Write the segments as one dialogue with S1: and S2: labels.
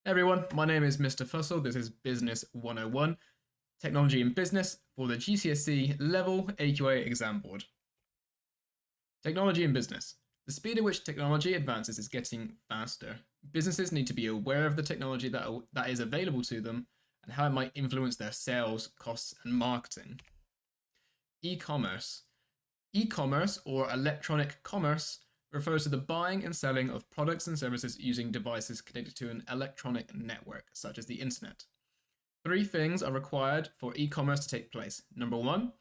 S1: Hey everyone, my name is Mr. Fussell. This is Business 101, Technology in Business for the GCSE Level AQA Exam Board. Technology in Business. The speed at which technology advances is getting faster. Businesses need to be aware of the technology that is available to them and how it might influence their sales, costs, and marketing. E-commerce. E-commerce, or electronic commerce, refers to the buying and selling of products and services using devices connected to an electronic network, such as the internet. Three things are required for e-commerce to take place. Number one,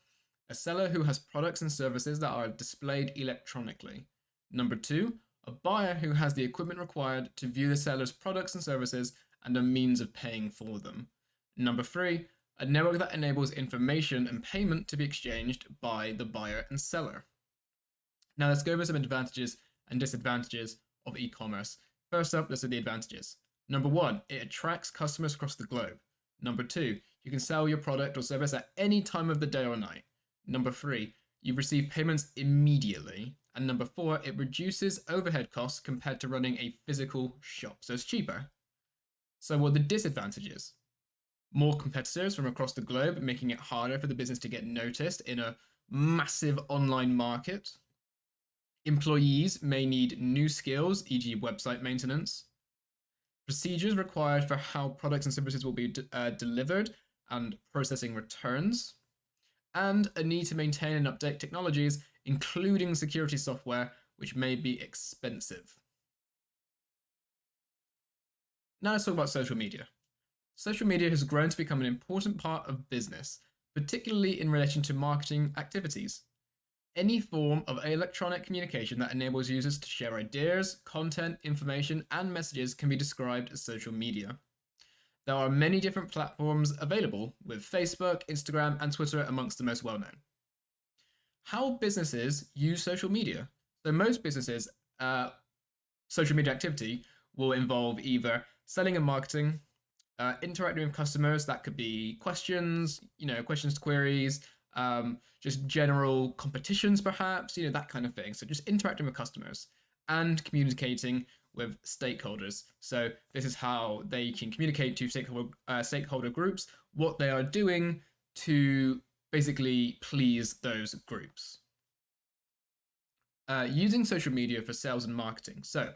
S1: a seller who has products and services that are displayed electronically. Number two, a buyer who has the equipment required to view the seller's products and services and a means of paying for them. Number three, a network that enables information and payment to be exchanged by the buyer and seller. Now let's go over some advantages and disadvantages of e-commerce. First up, let's do the advantages. Number one, it attracts customers across the globe. Number two, you can sell your product or service at any time of the day or night. Number three, you receive payments immediately. And number four, it reduces overhead costs compared to running a physical shop, so it's cheaper. So what are the disadvantages? More competitors from across the globe, making it harder for the business to get noticed in a massive online market. Employees may need new skills, e.g. website maintenance. Procedures required for how products and services will be delivered and processing returns. And a need to maintain and update technologies, including security software, which may be expensive. Now let's talk about social media. Social media has grown to become an important part of business, particularly in relation to marketing activities. Any form of electronic communication that enables users to share ideas, content, information, and messages can be described as social media. There are many different platforms available, with Facebook, Instagram, and Twitter amongst the most well-known. How businesses use social media. So most businesses, social media activity will involve either selling and marketing, interacting with customers. That could be questions, questions, queries, just general competitions, perhaps, that kind of thing. So just interacting with customers and communicating with stakeholders. So this is how they can communicate to stakeholder groups what they are doing to basically please those groups. Using social media for sales and marketing. So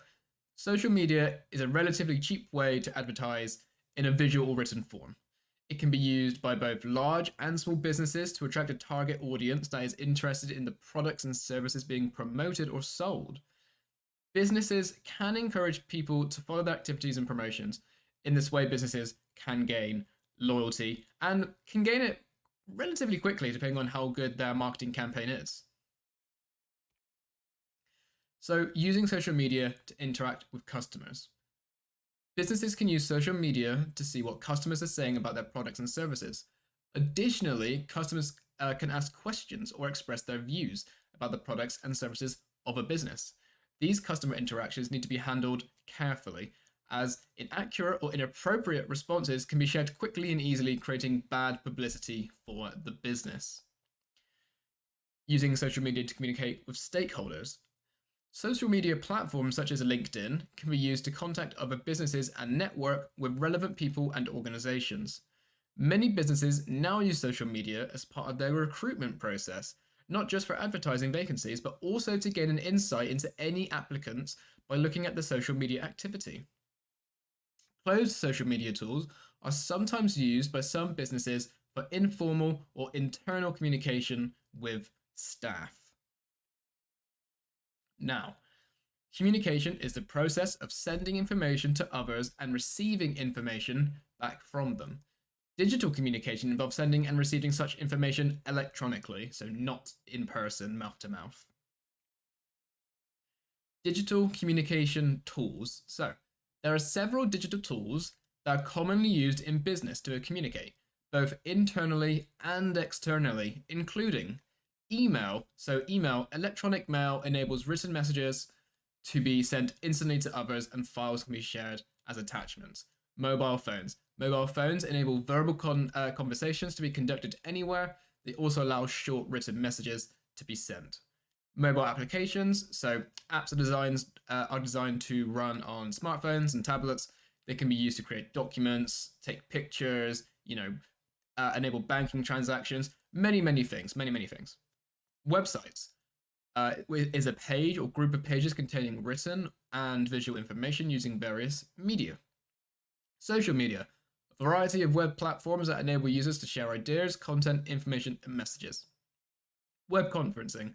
S1: social media is a relatively cheap way to advertise in a visual or written form. It can be used by both large and small businesses to attract a target audience that is interested in the products and services being promoted or sold. Businesses can encourage people to follow their activities and promotions. In this way, businesses can gain loyalty and can gain it relatively quickly, depending on how good their marketing campaign is. So, using social media to interact with customers. Businesses can use social media to see what customers are saying about their products and services. Additionally, customers can ask questions or express their views about the products and services of a business. These customer interactions need to be handled carefully, as inaccurate or inappropriate responses can be shared quickly and easily, creating bad publicity for the business. Using social media to communicate with stakeholders. Social media platforms such as LinkedIn can be used to contact other businesses and network with relevant people and organizations. Many businesses now use social media as part of their recruitment process, not just for advertising vacancies, but also to gain an insight into any applicants by looking at the social media activity. Closed social media tools are sometimes used by some businesses for informal or internal communication with staff. Now, communication is the process of sending information to others and receiving information back from them. Digital communication involves sending and receiving such information electronically, so not in person, mouth to mouth. Digital communication tools. So, there are several digital tools that are commonly used in business to communicate, both internally and externally, including email. So email, electronic mail, enables written messages to be sent instantly to others, and files can be shared as attachments. Mobile phones. Mobile phones enable verbal conversations to be conducted anywhere. They also allow short written messages to be sent. Mobile applications. So apps are designed to run on smartphones and tablets, They can be used to create documents, take pictures, enable banking transactions, many, many things, many, many things. Websites is a page or group of pages containing written and visual information using various media. Social media, a variety of web platforms that enable users to share ideas, content, information, and messages. Web conferencing,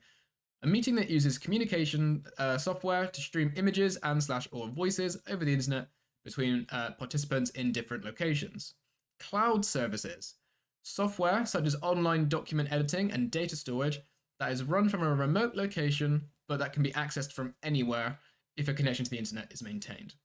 S1: a meeting that uses communication software to stream images and/or voices over the internet between participants in different locations. Cloud services, software such as online document editing and data storage that is run from a remote location, but that can be accessed from anywhere if a connection to the internet is maintained.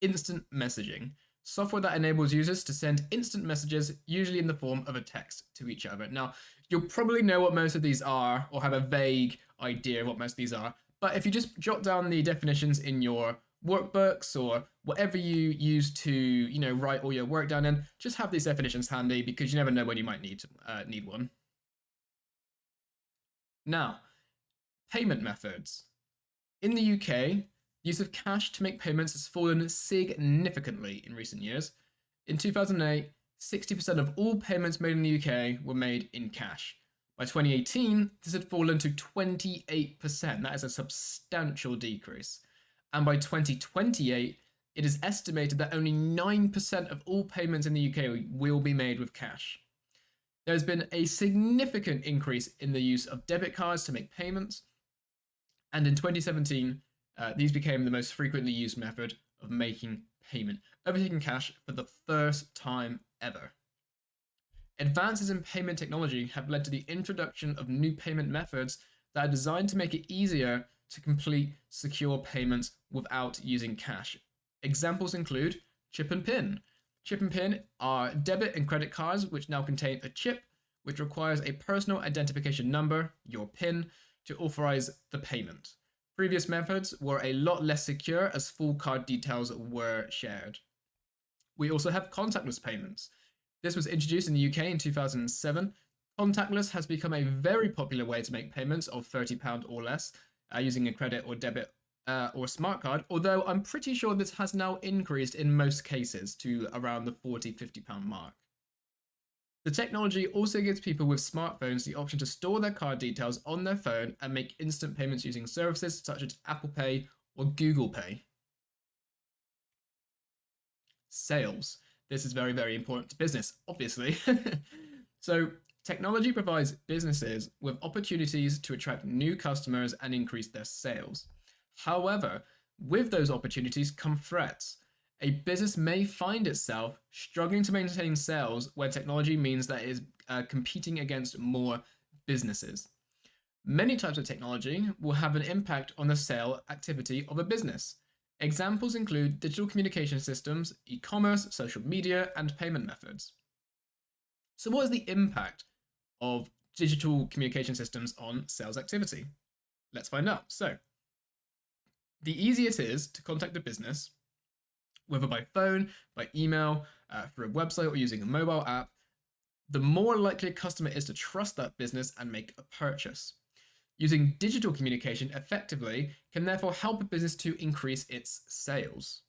S1: Instant messaging, software that enables users to send instant messages, usually in the form of a text, to each other. Now, you'll probably know what most of these are, or have a vague idea of what most of these are, but if you just jot down the definitions in your workbooks or whatever you use to, write all your work down in, just have these definitions handy because you never know when you might need one. Now, payment methods. In the UK, use of cash to make payments has fallen significantly in recent years. In 2008, 60% of all payments made in the UK were made in cash. By 2018, this had fallen to 28%. That is a substantial decrease. And by 2028, it is estimated that only 9% of all payments in the UK will be made with cash. There's been a significant increase in the use of debit cards to make payments. And in 2017, these became the most frequently used method of making payment, overtaking cash for the first time ever. Advances in payment technology have led to the introduction of new payment methods that are designed to make it easier to complete secure payments without using cash. Examples include chip and PIN. Chip and PIN are debit and credit cards which now contain a chip which requires a personal identification number, your PIN, to authorize the payment. Previous methods were a lot less secure as full card details were shared. We also have contactless payments. This was introduced in the UK in 2007. Contactless has become a very popular way to make payments of £30 or less using a credit or debit or smart card, although I'm pretty sure this has now increased in most cases to around the £40–50 mark. The technology also gives people with smartphones the option to store their card details on their phone and make instant payments using services such as Apple Pay or Google Pay. Sales. This is very, very important to business, obviously. So, technology provides businesses with opportunities to attract new customers and increase their sales. However, with those opportunities come threats. A business may find itself struggling to maintain sales when technology means that it is competing against more businesses. Many types of technology will have an impact on the sale activity of a business. Examples include digital communication systems, e-commerce, social media, and payment methods. So what is the impact of digital communication systems on sales activity? Let's find out. So, the easier it is to contact a business, whether by phone, by email, through a website, or using a mobile app, the more likely a customer is to trust that business and make a purchase. Using digital communication effectively can therefore help a business to increase its sales.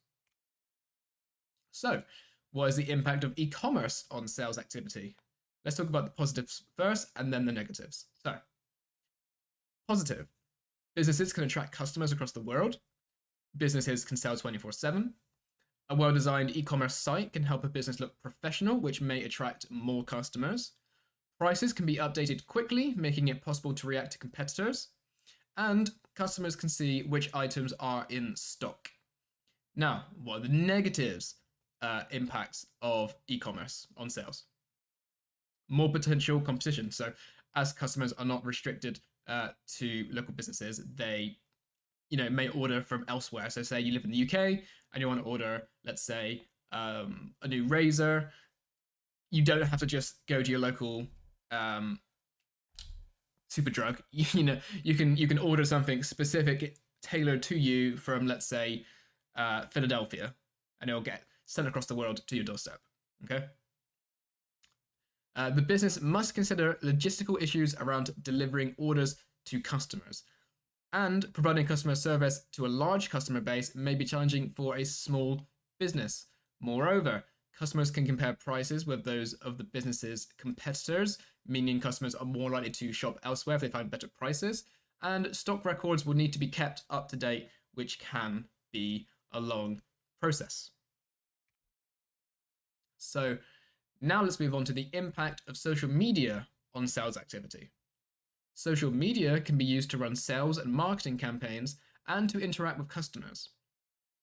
S1: So, what is the impact of e-commerce on sales activity? Let's talk about the positives first and then the negatives. So, positive. Businesses can attract customers across the world. Businesses can sell 24/7. A well-designed e-commerce site can help a business look professional, which may attract more customers. Prices can be updated quickly, making it possible to react to competitors. And customers can see which items are in stock. Now, what are the negatives impacts of e-commerce on sales? More potential competition. So as customers are not restricted to local businesses, they may order from elsewhere. So say you live in the UK and you want to order, let's say, a new razor. You don't have to just go to your local Superdrug. You can order something specific, tailored to you from, let's say, Philadelphia, and it'll get sent across the world to your doorstep. Okay. The business must consider logistical issues around delivering orders to customers. And providing customer service to a large customer base may be challenging for a small business. Moreover, customers can compare prices with those of the business's competitors, meaning customers are more likely to shop elsewhere if they find better prices, and stock records will need to be kept up to date, which can be a long process. So now let's move on to the impact of social media on sales activity. Social media can be used to run sales and marketing campaigns and to interact with customers.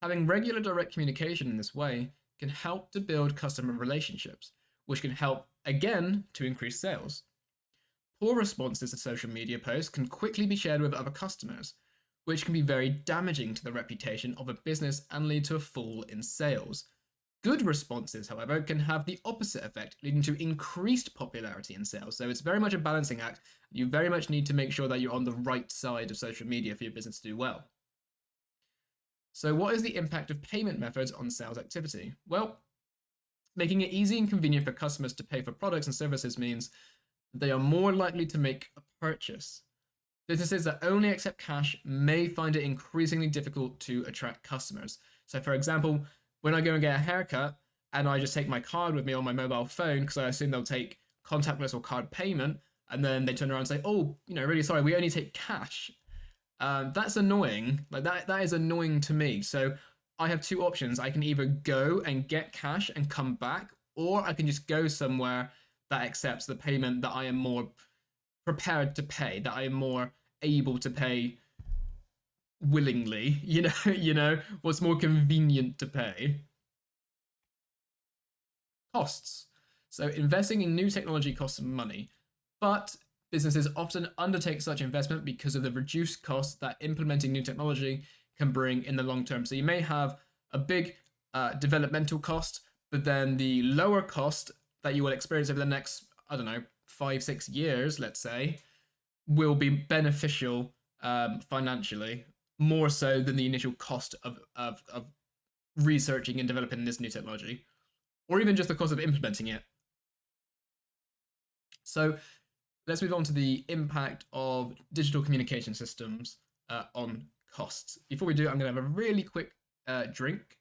S1: Having regular direct communication in this way can help to build customer relationships, which can help, again, to increase sales. Poor responses to social media posts can quickly be shared with other customers, which can be very damaging to the reputation of a business and lead to a fall in sales. Good responses, however, can have the opposite effect, leading to increased popularity in sales. So it's very much a balancing act. You very much need to make sure that you're on the right side of social media for your business to do well. So what is the impact of payment methods on sales activity? Well, making it easy and convenient for customers to pay for products and services means they are more likely to make a purchase. Businesses that only accept cash may find it increasingly difficult to attract customers. So for example, when I go and get a haircut and I just take my card with me on my mobile phone because I assume they'll take contactless or card payment, and then they turn around and say, oh, really sorry, we only take cash. That's annoying. Like that is annoying to me. So I have two options. I can either go and get cash and come back, or I can just go somewhere that accepts the payment that I am more prepared to pay, that I am more able to pay willingly, what's more convenient to pay. Costs. So investing in new technology costs money, but businesses often undertake such investment because of the reduced costs that implementing new technology can bring in the long term. So you may have a big developmental cost, but then the lower cost that you will experience over the next, 5-6 years, let's say, will be beneficial financially, more so than the initial cost of researching and developing this new technology, or even just the cost of implementing it. So let's move on to the impact of digital communication systems on costs. Before we do, I'm going to have a really quick drink.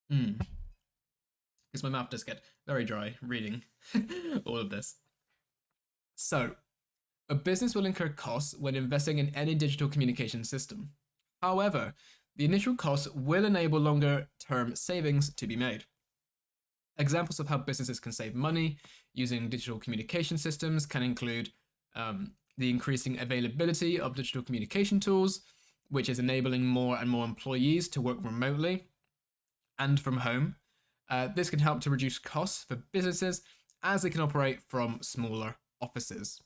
S1: Because my mouth does get very dry reading all of this. So, a business will incur costs when investing in any digital communication system. However, the initial costs will enable longer-term savings to be made. Examples of how businesses can save money using digital communication systems can include the increasing availability of digital communication tools, which is enabling more and more employees to work remotely and from home. This can help to reduce costs for businesses as they can operate from smaller offices.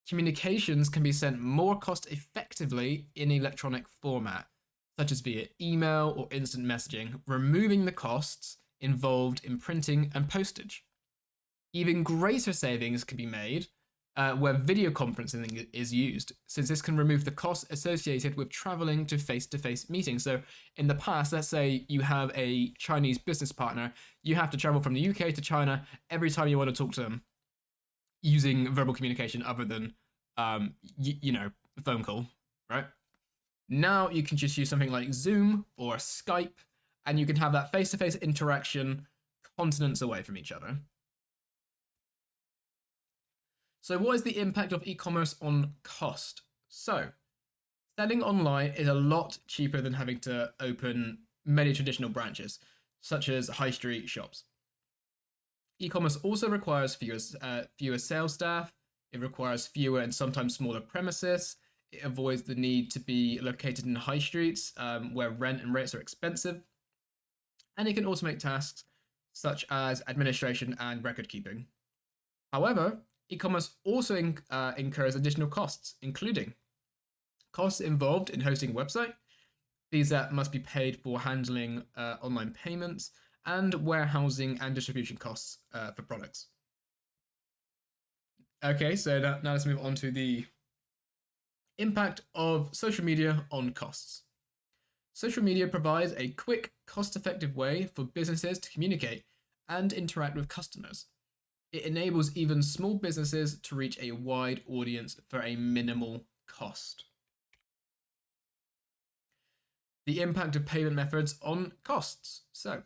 S1: Communications can be sent more cost effectively in electronic format, such as via email or instant messaging, removing the costs involved in printing and postage. Even greater savings can be made where video conferencing is used, since this can remove the costs associated with traveling to face-to-face meetings. So in the past, let's say you have a Chinese business partner, you have to travel from the UK to China every time you want to talk to them using verbal communication other than, phone call, right? Now you can just use something like Zoom or Skype, and you can have that face-to-face interaction continents away from each other. So what is the impact of e-commerce on cost? So selling online is a lot cheaper than having to open many traditional branches, such as high street shops. E-commerce also requires fewer sales staff. It requires fewer and sometimes smaller premises. It avoids the need to be located in high streets where rent and rates are expensive. And it can automate tasks such as administration and record keeping. However, e-commerce also incurs additional costs, including costs involved in hosting a website, fees that must be paid for handling online payments, and warehousing and distribution costs for products. Okay, so now let's move on to the impact of social media on costs. Social media provides a quick, cost-effective way for businesses to communicate and interact with customers. It enables even small businesses to reach a wide audience for a minimal cost. The impact of payment methods on costs. So,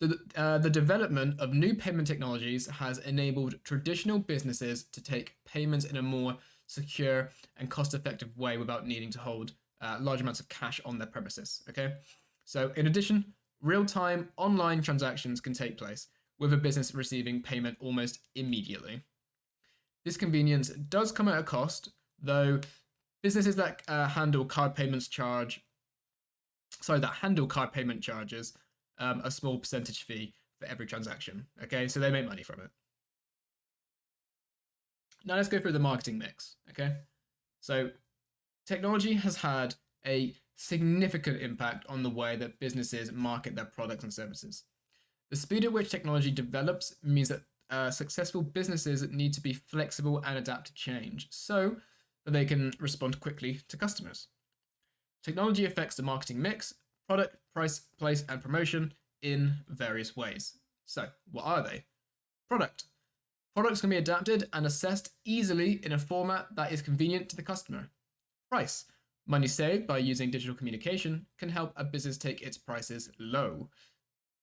S1: the development of new payment technologies has enabled traditional businesses to take payments in a more secure and cost-effective way without needing to hold large amounts of cash on their premises. Okay, so in addition, real-time online transactions can take place, with a business receiving payment almost immediately. This convenience does come at a cost, though businesses that handle card payment charges a small percentage fee for every transaction. Okay, so they make money from it. Now let's go through the marketing mix. Okay, so technology has had a significant impact on the way that businesses market their products and services. The speed at which technology develops means that successful businesses need to be flexible and adapt to change so that they can respond quickly to customers. Technology affects the marketing mix, product, price, place, and promotion in various ways. So, what are they? Product. Products can be adapted and assessed easily in a format that is convenient to the customer. Price. Money saved by using digital communication can help a business take its prices low.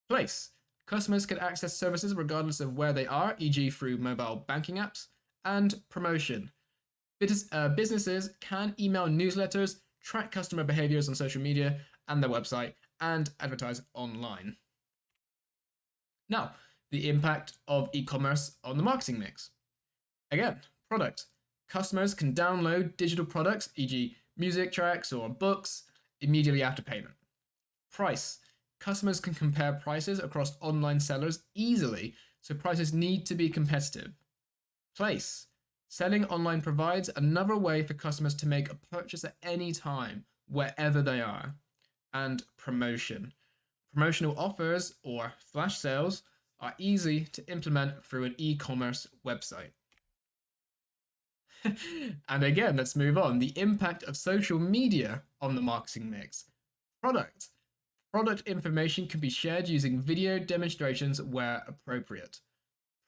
S1: Place. Customers can access services regardless of where they are, e.g. through mobile banking apps. And promotion. Businesses can email newsletters, track customer behaviors on social media and their website, and advertise online. Now, the impact of e-commerce on the marketing mix. Again, product. Customers can download digital products, e.g. music tracks or books, immediately after payment. Price. Customers can compare prices across online sellers easily, so prices need to be competitive. Place. Selling online provides another way for customers to make a purchase at any time, wherever they are. And promotion. Promotional offers, or flash sales, are easy to implement through an e-commerce website. And again, let's move on. The impact of social media on the marketing mix. Product. Product information can be shared using video demonstrations where appropriate.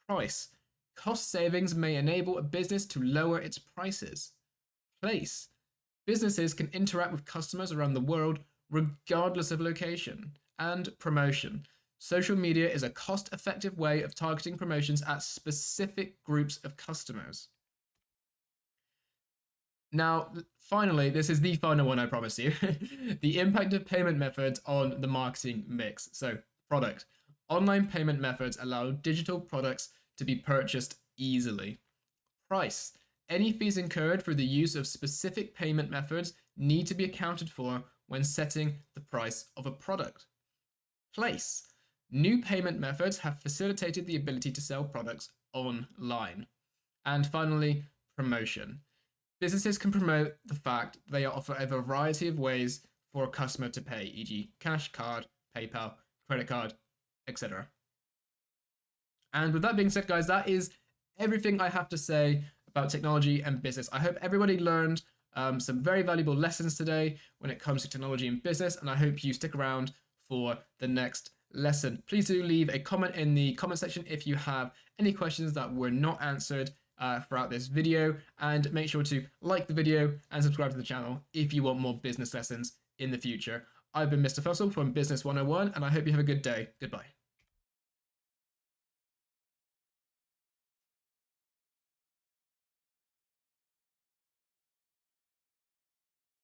S1: Price. Cost savings may enable a business to lower its prices. Place. Businesses can interact with customers around the world regardless of location. And promotion. Social media is a cost-effective way of targeting promotions at specific groups of customers. Now, finally, this is the final one, I promise you. The impact of payment methods on the marketing mix. So, product. Online payment methods allow digital products to be purchased easily. Price. Any fees incurred through the use of specific payment methods need to be accounted for when setting the price of a product. Place. New payment methods have facilitated the ability to sell products online. And finally, promotion. Businesses can promote the fact they offer a variety of ways for a customer to pay, e.g. cash, card, PayPal, credit card, etc. And with that being said, guys, that is everything I have to say about technology and business. I hope everybody learned some very valuable lessons today when it comes to technology and business, and I hope you stick around for the next lesson. Please do leave a comment in the comment section if you have any questions that were not answered throughout this video, and make sure to like the video and subscribe to the channel if you want more business lessons in the future. I've been Mr. Fussell from Business 101, and I hope you have a good day. Goodbye.